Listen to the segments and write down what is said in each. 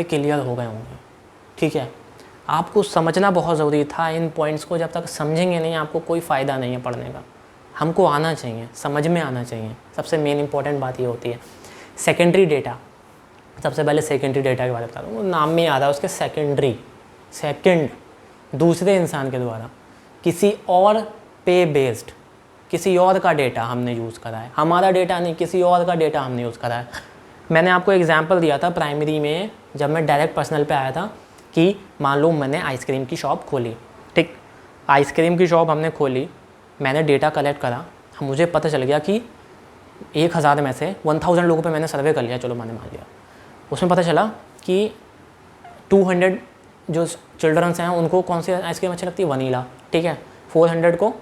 Clear हो गए होंगे। ठीक है, आपको समझना बहुत ज़रूरी था इन पॉइंट्स को। जब तक समझेंगे नहीं आपको कोई फ़ायदा नहीं है पढ़ने का। हमको आना चाहिए, समझ में आना चाहिए, सबसे मेन इंपॉर्टेंट बात ये होती है। सेकेंडरी डेटा, सबसे पहले सेकेंडरी डेटा के बारे में बता दूँ। नाम में याद है उसके, सेकेंडरी, सेकेंड, दूसरे इंसान के द्वारा किसी और पे बेस्ड, किसी और का डेटा हमने यूज़ करा है, हमारा डेटा नहीं, किसी और का डेटा हमने यूज़ करा है। मैंने आपको एग्जांपल दिया था प्राइमरी में जब मैं डायरेक्ट पर्सनल पे आया था कि मान लो मैंने आइसक्रीम की शॉप खोली, ठीक, आइसक्रीम की शॉप हमने खोली, मैंने डेटा कलेक्ट करा, मुझे पता चल गया कि 1000 में से 1000 लोगों पे मैंने सर्वे कर लिया, चलो मैंने मान लिया, उसमें पता चला कि 200 जो चिल्ड्रंस हैं उनको कौन सी आइसक्रीम अच्छी लगती है, वनीला, ठीक है, 400 को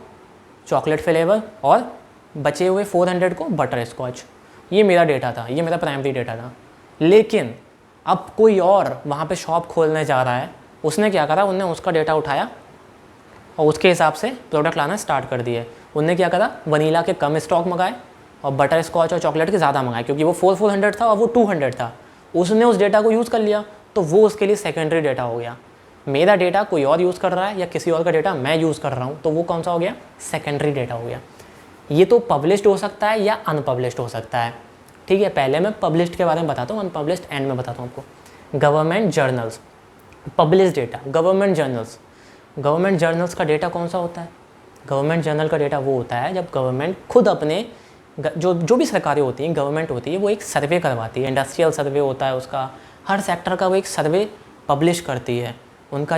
चॉकलेट फ्लेवर और बचे हुए 400 को बटर स्कॉच। ये मेरा डेटा था, ये मेरा प्राइमरी डेटा था। लेकिन अब कोई और वहाँ पे शॉप खोलने जा रहा है, उसने क्या करा, उनने उसका डेटा उठाया और उसके हिसाब से प्रोडक्ट लाना स्टार्ट कर दिए। उनने क्या करा, वनीला के कम स्टॉक मंगाए और बटर स्कॉच और चॉकलेट के ज़्यादा मंगाए, क्योंकि वो 400 था और वो 200 था। उसने उस डेटा को यूज़ कर लिया, तो वो उसके लिए सेकेंडरी डेटा हो गया। मेरा डेटा कोई और यूज़ कर रहा है या किसी और का डेटा मैं यूज़ कर रहा हूँ, तो वो कौन सा हो गया, सेकेंडरी डेटा हो गया। ये तो पब्लिश्ड हो सकता है या अनपब्लिश्ड हो सकता है। ठीक है, पहले मैं पब्लिश्ड के बारे में बताता हूँ, अनपब्लिश्ड एंड में बताता हूँ आपको। Government journals, publish data, government journals. Government journals का डेटा कौन सा होता है, गवर्नमेंट जर्नल का डेटा वो होता है जब गवर्नमेंट खुद अपने जो भी सरकारें होती हैं, गवर्नमेंट होती है, वो एक सर्वे करवाती है, इंडस्ट्रियल सर्वे होता है उसका, हर सेक्टर का वो एक सर्वे पब्लिश करती है। उनका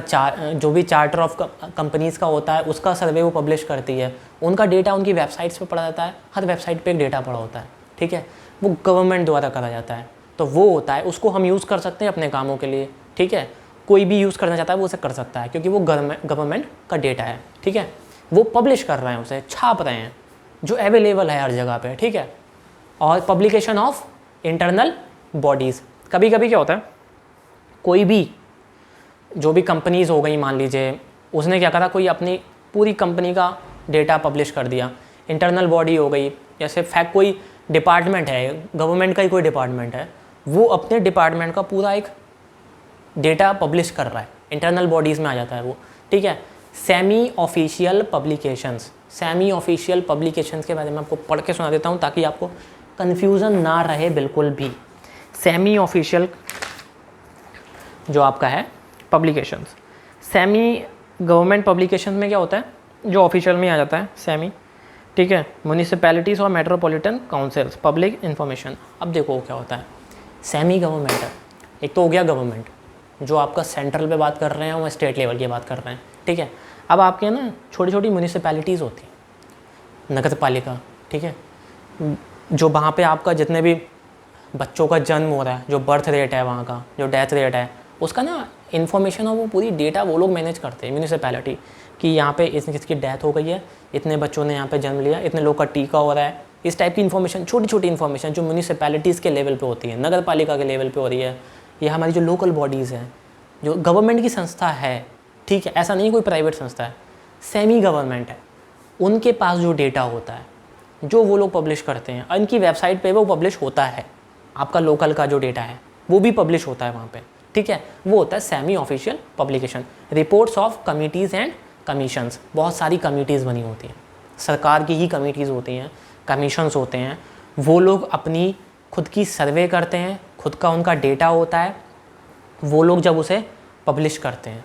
जो भी चार्टर ऑफ कंपनीज़ का होता है उसका सर्वे वो पब्लिश करती है। उनका डेटा उनकी वेबसाइट्स पे पड़ा जाता है, हर वेबसाइट पे एक डेटा पड़ा होता है। ठीक है, वो गवर्नमेंट द्वारा करा जाता है, तो वो होता है, उसको हम यूज़ कर सकते हैं अपने कामों के लिए। ठीक है, कोई भी यूज़ करना चाहता है वो उसे कर सकता है, क्योंकि वो गवर्नमेंट का डेटा है। ठीक है, वो पब्लिश कर रहे हैं, उसे छाप रहे हैं, जो अवेलेबल है हर जगह पे। ठीक है, और पब्लिकेशन ऑफ इंटरनल बॉडीज़, कभी कभी क्या होता है, कोई भी जो भी कंपनीज़ हो गई मान लीजिए, उसने क्या करा, कोई अपनी पूरी कंपनी का डेटा पब्लिश कर दिया। इंटरनल बॉडी हो गई, जैसे फैक्ट कोई डिपार्टमेंट है, गवर्नमेंट का ही कोई डिपार्टमेंट है, वो अपने डिपार्टमेंट का पूरा एक डेटा पब्लिश कर रहा है, इंटरनल बॉडीज़ में आ जाता है वो। ठीक है, semi official publications, semi official publications के बारे में आपको पढ़ के सुना देता हूँ ताकि आपको कन्फ्यूज़न ना रहे बिल्कुल भी। सेमी ऑफिशियल जो आपका है पब्लिकेशंस, सेमी गवर्नमेंट पब्लिकेशंस में क्या होता है, जो ऑफिशियल में आ जाता है सेमी। ठीक है, म्यूनिसिपैलिटीज़ और मेट्रोपॉलिटन काउंसिल्स, पब्लिक इन्फॉर्मेशन। अब देखो क्या होता है, सेमी गवर्नमेंट है, एक तो हो गया गवर्नमेंट जो आपका सेंट्रल पे बात कर रहे हैं और स्टेट लेवल की बात कर रहे हैं। ठीक है, अब आपके ना छोटी छोटी म्यूनिसिपैलिटीज़ होती हैं, नगर पालिका। ठीक है, जो वहाँ पे आपका जितने भी बच्चों का जन्म हो रहा है, जो बर्थ रेट है वहाँ का, जो डेथ रेट है, उसका ना इन्फॉर्मेशन और वो पूरी डेटा वो लोग मैनेज करते हैं म्यूनिसिपैलिटी, कि यहाँ पे किसकी डेथ हो गई है, इतने बच्चों ने यहाँ पे जन्म लिया, इतने लोग का टीका हो रहा है। इस टाइप की इन्फॉर्मेशन, छोटी छोटी इन्फॉर्मेशन जो म्यूनिसिपैलिटीज़ के लेवल पे होती है, नगर पालिका के लेवल पे हो रही है, या हमारी जो लोकल बॉडीज़ हैं, जो गवर्नमेंट की संस्था है। ठीक है, ऐसा नहीं कोई प्राइवेट संस्था है, सेमी गवर्नमेंट है, उनके पास जो डेटा होता है जो वो लोग पब्लिश करते हैं, उनकी वेबसाइट पे वो पब्लिश होता है। आपका लोकल का जो डेटा है वो भी पब्लिश होता है वहाँ पे। ठीक है, वो होता है semi official publication. Reports of committees and commissions, बहुत सारी कमिटीज़ बनी होती हैं, सरकार की ही कमिटीज़ होती हैं, कमीशंस होते हैं, वो लोग अपनी खुद की सर्वे करते हैं, खुद का उनका डेटा होता है, वो लोग जब उसे पब्लिश करते हैं,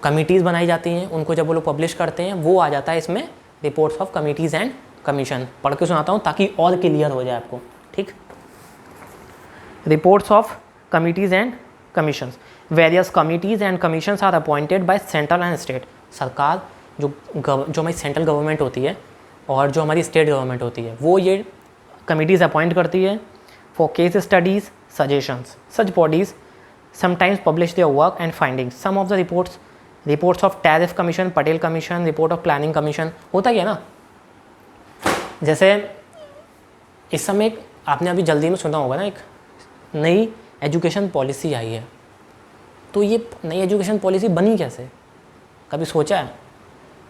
कमिटीज़ बनाई जाती हैं, उनको जब वो लोग पब्लिश करते हैं, वो आ जाता है इसमें reports of committees and commission. पढ़ के सुनाता हूँ ताकि और क्लियर हो जाए आपको। ठीक, reports of committees and commissions, various committees and commissions are appointed by central and state. सरकार जो हमारी सेंट्रल गवर्नमेंट होती है और जो हमारी स्टेट गवर्नमेंट होती है, वो ये कमिटीज़ अपॉइंट करती है for case studies suggestions. Such bodies sometimes publish their work and findings. Some of the reports of tariff commission, Patel commission, report of planning commission. होता क्या ना, जैसे इस समय आपने अभी जल्दी में सुना होगा ना, एक नई एजुकेशन पॉलिसी आई है। तो ये नई एजुकेशन पॉलिसी बनी कैसे, कभी सोचा है?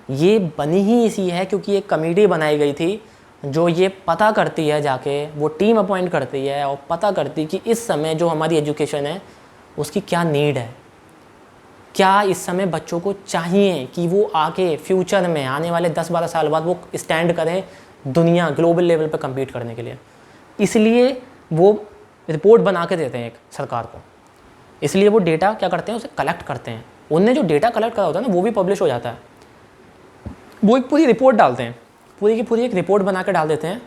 ये बनी ही इसी है क्योंकि एक कमेटी बनाई गई थी जो ये पता करती है, जाके वो टीम अपॉइंट करती है और पता करती कि इस समय जो हमारी एजुकेशन है उसकी क्या नीड है, क्या इस समय बच्चों को चाहिए कि वो आगे फ्यूचर में आने वाले 10-12 साल बाद वो स्टैंड करें दुनिया ग्लोबल लेवल पर कम्पीट करने के लिए। इसलिए वो रिपोर्ट बना के देते हैं एक सरकार को, इसलिए वो डेटा क्या करते हैं, उसे कलेक्ट करते हैं। उनने जो डेटा कलेक्ट करा होता है ना, वो भी पब्लिश हो जाता है। वो एक पूरी रिपोर्ट डालते हैं, पूरी की पूरी एक रिपोर्ट बना के डाल देते हैं,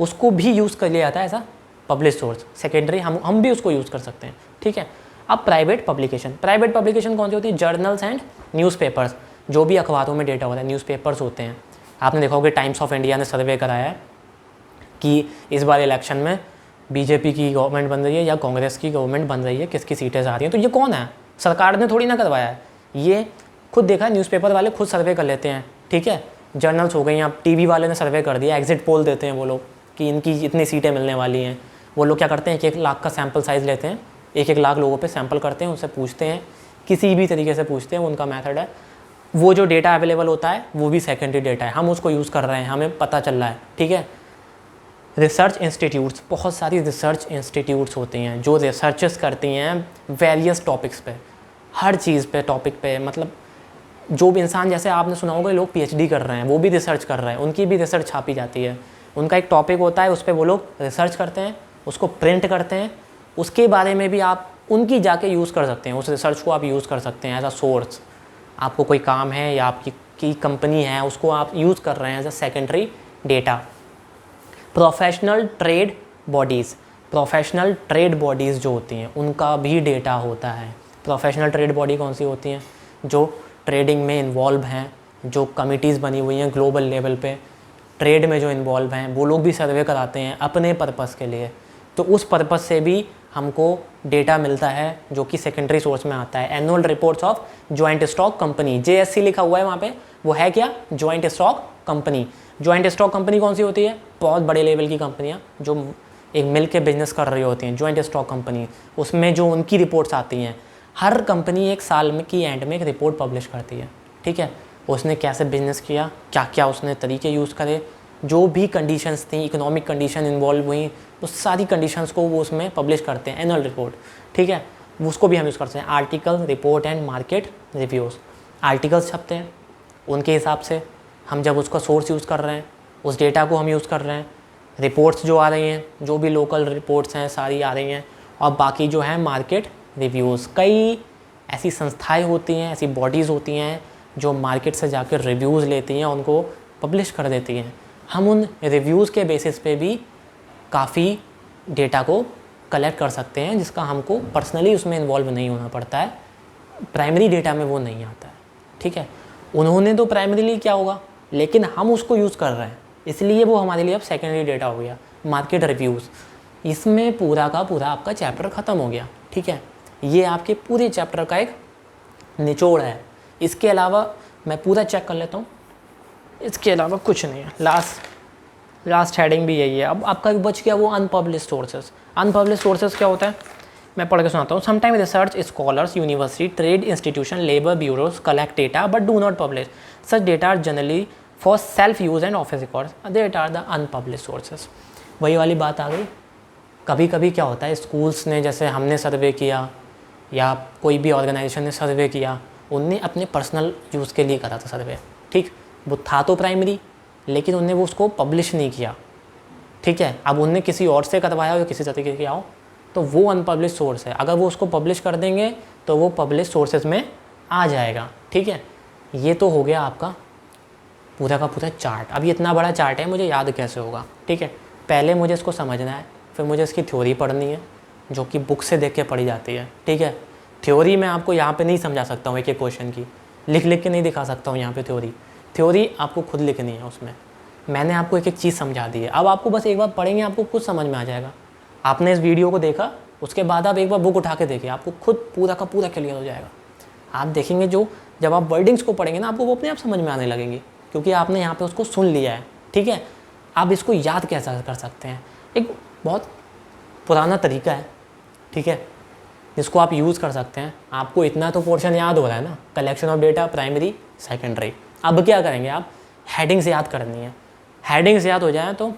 उसको भी यूज़ कर लिया जाता है as a publish source, secondary हम भी उसको यूज़ कर सकते हैं, ठीक है। अब प्राइवेट पब्लिकेशन कौन सी होती है? जर्नल्स एंड न्यूज़पेपर्स, जो भी अखबारों में डेटा होता है, न्यूज़पेपर्स होते हैं। आपने देखा होगा टाइम्स ऑफ इंडिया ने सर्वे कराया है कि इस बार इलेक्शन में बीजेपी की गवर्नमेंट बन रही है या कांग्रेस की गवर्नमेंट बन रही है, किसकी सीटें आ रही हैं। तो ये कौन है? सरकार ने थोड़ी ना करवाया है, ये खुद देखा है, न्यूज़पेपर वाले खुद सर्वे कर लेते हैं, ठीक है। जर्नल्स हो गई, अब टीवी वाले ने सर्वे कर दिया, एग्जिट पोल देते हैं वो लोग कि इनकी इतनी सीटें मिलने वाली हैं। वो लोग क्या करते हैं, 1-1 लाख का सैम्पल साइज़ लेते हैं, 1-1 लाख लोगों पे सैंपल करते हैं, उनसे पूछते हैं, किसी भी तरीके से पूछते हैं, उनका मेथड है। वो जो डेटा अवेलेबल होता है वो भी सेकेंडरी डेटा है, हम उसको यूज़ कर रहे हैं, हमें पता चल रहा है, ठीक है। रिसर्च इंस्टीट्यूट्स, बहुत सारी रिसर्च इंस्टीट्यूट्स होती हैं जो रिसर्चेस करती हैं वेरियस टॉपिक्स पे, हर चीज़ पे, टॉपिक पे। मतलब जो भी इंसान, जैसे आपने सुना होगा लोग पीएचडी कर रहे हैं, वो भी रिसर्च कर रहे हैं, उनकी भी रिसर्च छापी जाती है। उनका एक टॉपिक होता है, उस पर वो लोग रिसर्च करते हैं, उसको प्रिंट करते हैं, उसके बारे में भी आप उनकी जाके यूज़ कर सकते हैं, उस रिसर्च को आप यूज़ कर सकते हैं एज अ सोर्स। आपको कोई काम है या आपकी कंपनी है, उसको आप यूज़ कर रहे हैं as a secondary data. Professional trade bodies जो होती हैं उनका भी डेटा होता है। प्रोफेशनल ट्रेड बॉडी कौन सी होती हैं? जो ट्रेडिंग में इन्वॉल्व हैं, जो कमिटीज़ बनी हुई हैं ग्लोबल लेवल पे, ट्रेड में जो इन्वॉल्व हैं, वो लोग भी सर्वे कराते हैं अपने पर्पज़ के लिए। तो उस पर्पज़ से भी हमको डेटा मिलता है जो कि सेकेंडरी सोर्स में आता है। Annual reports of joint stock company, JSC लिखा हुआ है वहाँ पे, वो है क्या? Joint stock company. Joint stock company कौन सी होती है? बहुत बड़े लेवल की कंपनियाँ जो एक मिल के बिजनेस कर रही होती हैं, जॉइंट स्टॉक कंपनी। उसमें जो उनकी रिपोर्ट्स आती हैं, हर कंपनी एक साल में की एंड में एक रिपोर्ट पब्लिश करती है, ठीक है। उसने कैसे बिजनेस किया, क्या क्या उसने तरीके यूज़ करे, जो भी कंडीशंस थी, इकोनॉमिक कंडीशन इन्वॉल्व हुई, उस सारी कंडीशंस को वो उसमें पब्लिश करते हैं, एनुअल रिपोर्ट, ठीक है। उसको भी हम यूज़ करते हैं। Article, report and market reviews, articles छपते हैं, उनके हिसाब से हम जब उसका सोर्स यूज़ कर रहे हैं, उस डेटा को हम यूज़ कर रहे हैं। रिपोर्ट्स जो आ रही हैं, जो भी लोकल रिपोर्ट्स हैं सारी आ रही हैं, और बाकी जो है मार्केट रिव्यूज़। कई ऐसी संस्थाएं होती हैं, ऐसी बॉडीज़ होती हैं जो मार्केट से जाकर रिव्यूज़ लेती हैं, उनको पब्लिश कर देती हैं। हम उन रिव्यूज़ के बेसिस पे भी काफ़ी डेटा को कलेक्ट कर सकते हैं, जिसका हमको पर्सनली उसमें इन्वॉल्व नहीं होना पड़ता है, प्राइमरी डेटा में वो नहीं आता है, ठीक है। उन्होंने तो प्राइमरीली क्या होगा, लेकिन हम उसको यूज़ कर रहे हैं, इसलिए वो हमारे लिए अब सेकेंडरी डेटा हो गया। मार्केट रिव्यूज़, इसमें पूरा का पूरा आपका चैप्टर ख़त्म हो गया, ठीक है। ये आपके पूरे चैप्टर का एक निचोड़ है। इसके अलावा मैं पूरा चेक कर लेता हूँ, इसके अलावा कुछ नहीं है। लास्ट हेडिंग भी यही है। अब आपका बच गया वो अनपब्लिश सोर्सेज। अनपब्लिश सोर्सेज क्या होता है, मैं पढ़ के सुनाता हूँ। Sometime research scholars, university, trade institution, labour bureaus collect data but do not publish. Such data are generally for self use and office records, that are the unpublish sources. वही वाली बात आ गई। कभी कभी क्या होता है, स्कूल्स ने, जैसे हमने सर्वे किया या कोई भी ऑर्गेनाइजेशन ने सर्वे किया, उनने अपने पर्सनल यूज़ के लिए करा था सर्वे, ठीक। वो था तो प्राइमरी, लेकिन उनने वो उसको पब्लिश नहीं किया, ठीक है। अब उनने किसी और से करवाया हो या किसी तरीके से किया हो, तो वो अनपब्लिश सोर्स है। अगर वो उसको पब्लिश कर देंगे तो वो पब्लिश सोर्सेज में आ जाएगा, ठीक है। ये तो हो गया आपका पूरा का पूरा चार्ट। अब ये इतना बड़ा चार्ट है, मुझे याद कैसे होगा, ठीक है। पहले मुझे इसको समझना है, फिर मुझे इसकी थ्योरी पढ़नी है, जो कि बुक से देख के पढ़ी जाती है, ठीक है। थ्योरी मैं आपको यहाँ पे नहीं समझा सकता हूँ, एक एक क्वेश्चन की लिख के नहीं दिखा सकता हूँ यहाँ पे। थ्योरी आपको खुद लिखनी है, उसमें मैंने आपको एक एक चीज़ समझा दी है। अब आपको बस एक बार पढ़ेंगे, आपको खुद समझ में आ जाएगा। आपने इस वीडियो को देखा, उसके बाद आप एक बार बुक उठा के देखिए, आपको खुद पूरा का पूरा क्लियर हो जाएगा। आप देखेंगे जो जब आप वर्डिंग्स को पढ़ेंगे ना, आपको वो अपने आप समझ में आने लगेंगी, क्योंकि आपने यहाँ पे उसको सुन लिया है, ठीक है। आप इसको याद कैसे कर सकते हैं, एक बहुत पुराना तरीका है, ठीक है, जिसको आप यूज़ कर सकते हैं। आपको इतना तो पोर्शन याद हो रहा है ना, collection of data, primary, secondary. अब क्या करेंगे आप, हेडिंग्स याद करनी है। हेडिंग्स याद हो जाए तो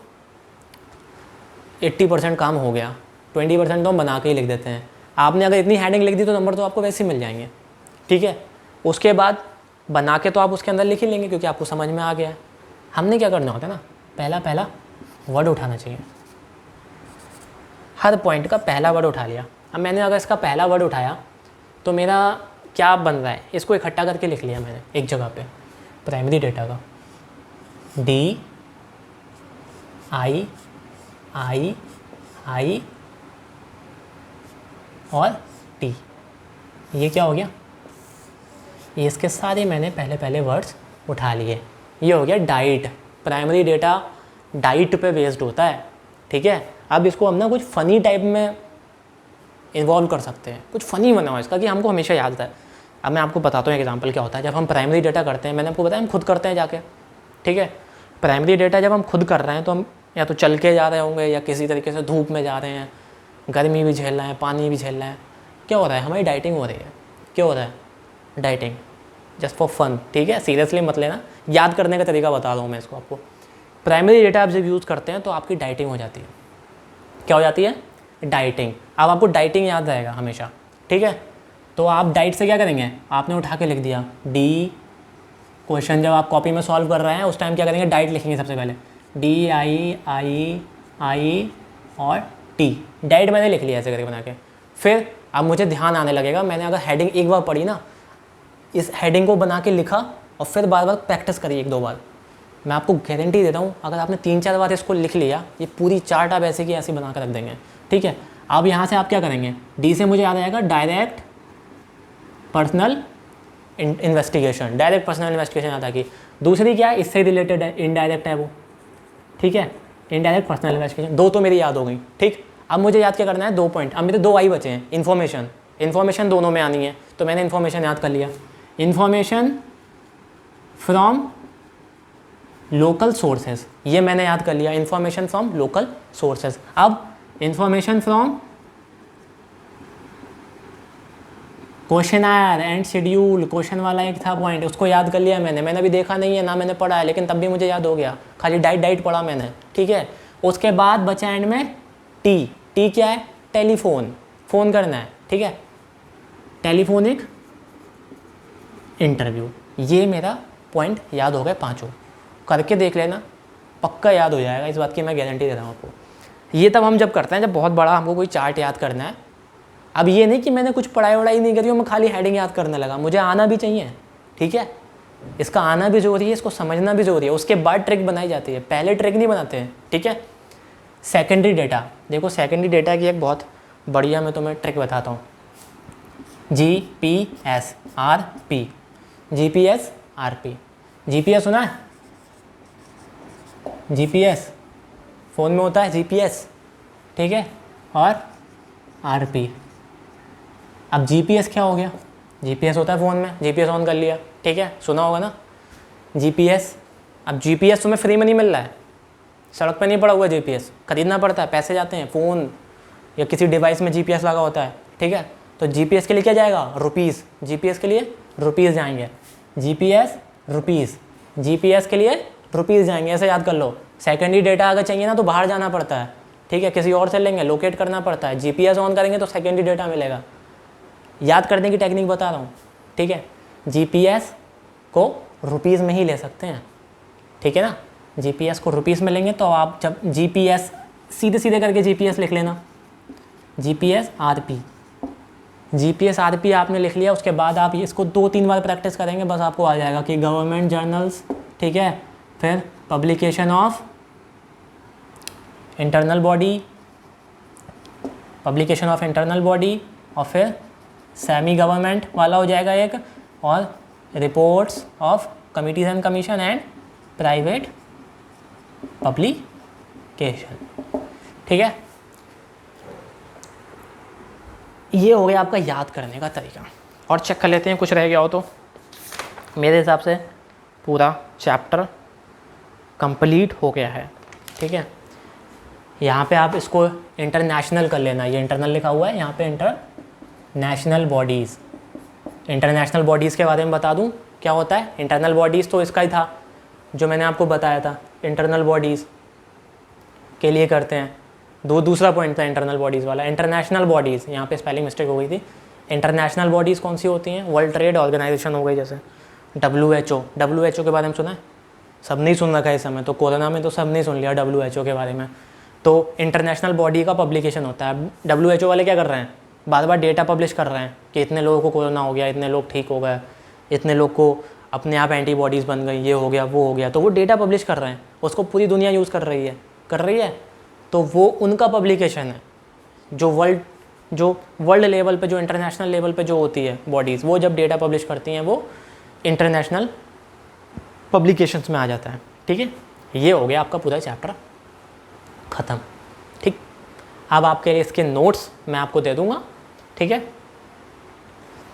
80% काम हो गया, 20% तो हम बना के ही लिख देते हैं। आपने अगर इतनी हेडिंग लिख दी तो नंबर तो आपको वैसे ही मिल जाएंगे, ठीक है। उसके बाद बना के तो आप उसके अंदर लिख ही लेंगे क्योंकि आपको समझ में आ गया है। हमने क्या करना होता है ना, पहला वर्ड उठाना चाहिए, हर पॉइंट का पहला वर्ड उठा लिया। अब मैंने अगर इसका पहला वर्ड उठाया तो मेरा क्या बन रहा है, इसको इकट्ठा करके लिख लिया मैंने एक जगह पे, प्राइमरी डेटा का DI और T, ये क्या हो गया, ये इसके सारे मैंने पहले वर्ड्स उठा लिए। ये हो गया डाइट। प्राइमरी डेटा डाइट पे बेस्ड होता है, ठीक है। अब इसको हम ना कुछ फ़नी टाइप में इन्वॉल्व कर सकते हैं, कुछ फ़नी बनाओ इसका कि हमको हमेशा याद रहे। अब मैं आपको बताता हूँ एग्जांपल क्या होता है। जब हम प्राइमरी डेटा करते हैं, मैंने आपको बताया हम खुद करते हैं जाके, ठीक है। प्राइमरी डेटा जब हम खुद कर रहे हैं तो हम या तो चल के जा रहे होंगे या किसी तरीके से धूप में जा रहे हैं, गर्मी भी झेल रहे हैं, पानी भी झेल रहे हैं। क्या हो रहा है, हमारी डाइटिंग हो रही है। क्या हो रहा है, डाइटिंग, जस्ट फॉर फन, ठीक है। सीरियसली मत लेना, याद करने का तरीका बता रहा हूँ मैं इसको आपको। प्राइमरी डेटा आप जब यूज़ करते हैं तो आपकी डाइटिंग हो जाती है। क्या हो जाती है, डाइटिंग। अब आपको डाइटिंग याद रहेगा हमेशा, ठीक है। तो आप डाइट से क्या करेंगे, आपने उठा के लिख दिया डी, क्वेश्चन जब आप कॉपी में सॉल्व कर रहे हैं उस टाइम क्या करेंगे, डाइट लिखेंगे सबसे पहले, DI और T, डाइट मैंने लिख लिया ऐसे करके बना के। फिर अब मुझे ध्यान आने लगेगा, मैंने अगर हेडिंग एक बार पढ़ी ना, इस हेडिंग को बना के लिखा और फिर बार बार प्रैक्टिस करी 1-2 बार। मैं आपको गारंटी देता हूँ अगर आपने 3-4 बार इसको लिख लिया, ये पूरी चार्ट आप ऐसे की ऐसी बना कर रख देंगे, ठीक है। अब यहाँ से आप क्या करेंगे, डी से मुझे याद आएगा direct personal investigation, direct personal investigation याद आएगी। दूसरी क्या है, इससे रिलेटेड है, इनडायरेक्ट है वो, ठीक है, इनडायरेक्ट पर्सनल इन्वेस्टिगेशन। 2 तो मेरी याद हो गई, ठीक। अब मुझे याद क्या करना है, 2 पॉइंट। अब मेरे 2 आई बचे हैं, इन्फॉर्मेशन दोनों में आनी है, तो मैंने इन्फॉर्मेशन याद कर लिया। इन्फॉर्मेशन फ्रॉम लोकल सोर्सेज, ये मैंने याद कर लिया, इन्फॉर्मेशन फ्रॉम लोकल सोर्सेज। अब information from questionnaire and schedule, question वाला एक था पॉइंट, उसको याद कर लिया मैंने अभी देखा नहीं है ना, मैंने पढ़ा है, लेकिन तब भी मुझे याद हो गया, खाली डाइट पढ़ा मैंने, ठीक है। उसके बाद बचा एंड में टी क्या है, टेलीफोन, फ़ोन करना है, ठीक है, टेलीफोनिक इंटरव्यू। ये मेरा पॉइंट याद हो गए 5, करके देख लेना, पक्का याद हो जाएगा, इस बात की मैं गारंटी दे रहा हूँ आपको। ये तब हम जब करते हैं जब बहुत बड़ा हमको कोई चार्ट याद करना है। अब ये नहीं कि मैंने कुछ पढ़ाई वढ़ाई नहीं करी और मैं खाली हेडिंग याद करने लगा, मुझे आना भी चाहिए, ठीक है। इसका आना भी ज़रूरी है, इसको समझना भी ज़रूरी है, उसके बाद ट्रिक बनाई जाती है, पहले ट्रिक नहीं बनाते हैं, ठीक है। सेकेंडरी डेटा, देखो सेकेंडरी डेटा की एक बहुत बढ़िया मैं तुम्हें ट्रिक बताता हूँ। GPSRP, GPSRP, GPS सुना है, GPS फ़ोन में होता है GPS, ठीक है, और RP। अब GPS क्या हो गया, GPS होता है फ़ोन में, GPS ऑन कर लिया, ठीक है, सुना होगा ना GPS। अब GPS तुम्हें फ्री में नहीं मिल रहा है, सड़क पे नहीं पड़ा हुआ GPS, खरीदना पड़ता है, पैसे जाते हैं, फ़ोन या किसी डिवाइस में GPS लगा होता है, ठीक है। तो GPS के लिए क्या जाएगा, रुपीज़, GPS के लिए रुपीज़ जाएंगे, GPS रुपीज़, GPS के लिए रुपीज़ जाएंगे, ऐसे याद कर लो। सेकेंडरी डेटा अगर चाहिए ना तो बाहर जाना पड़ता है, ठीक है, किसी और से लेंगे, लोकेट करना पड़ता है, GPS ऑन करेंगे तो सेकेंडरी डेटा मिलेगा। याद करने की टेक्निक बता रहा हूँ, ठीक है। GPS को रुपीज़ में ही ले सकते हैं, ठीक है ना, GPS को रुपीज़ में लेंगे तो आप जब GPS सीधे सीधे करके GPS लिख लेना, GPSRP आपने लिख लिया। उसके बाद आप इसको 2-3 बार प्रैक्टिस करेंगे, बस आपको आ जाएगा कि गवर्नमेंट जर्नल्स, ठीक है, फिर पब्लिकेशन ऑफ इंटरनल बॉडी, और फिर सेमी गवर्नमेंट वाला हो जाएगा एक, और reports of committees and commission and private publication, ठीक है। ये हो गया आपका याद करने का तरीका। और चेक कर लेते हैं कुछ रह गया हो तो। मेरे हिसाब से पूरा चैप्टर कंप्लीट हो गया है, ठीक है। यहाँ पे आप इसको इंटरनेशनल कर लेना, ये इंटरनल लिखा हुआ है, यहाँ पे इंटरनेशनल बॉडीज़। इंटरनेशनल बॉडीज़ के बारे में बता दूँ क्या होता है। इंटरनल बॉडीज़ तो इसका ही था जो मैंने आपको बताया था, इंटरनल बॉडीज़ के लिए करते हैं, दूसरा पॉइंट था इंटरनल बॉडीज़ वाला। इंटरनेशनल बॉडीज़, यहाँ पे स्पेलिंग मिस्टेक हो गई थी। इंटरनेशनल बॉडीज़ कौन सी होती हैं? वर्ल्ड ट्रेड ऑर्गेनाइजेशन हो गई, जैसे WHO के बारे में सुना है? सब नहीं सुन रखा है इस समय, तो कोरोना में तो सब नहीं सुन लिया WHO के बारे में। तो इंटरनेशनल बॉडी का पब्लिकेशन होता है। WHO वाले क्या कर रहे हैं? बार बार डेटा पब्लिश कर रहे हैं कि इतने लोगों को कोरोना हो गया, इतने लोग ठीक हो गए, इतने लोग को अपने आप एंटीबॉडीज़ बन गई, ये हो गया वो हो गया। तो वो डेटा पब्लिश कर रहे हैं, उसको पूरी दुनिया यूज़ कर रही है। तो वो उनका पब्लिकेशन है। जो वर्ल्ड लेवल पे, जो इंटरनेशनल लेवल पे जो होती है बॉडीज़, वो जब डेटा पब्लिश करती हैं वो इंटरनेशनल पब्लिकेशंस में आ जाता है। ठीक है, ये हो गया आपका पूरा चैप्टर ख़त्म। ठीक, अब आपके लिए इसके नोट्स मैं आपको दे दूँगा। ठीक है,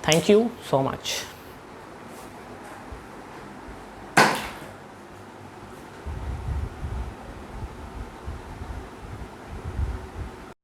थैंक यू सो मच।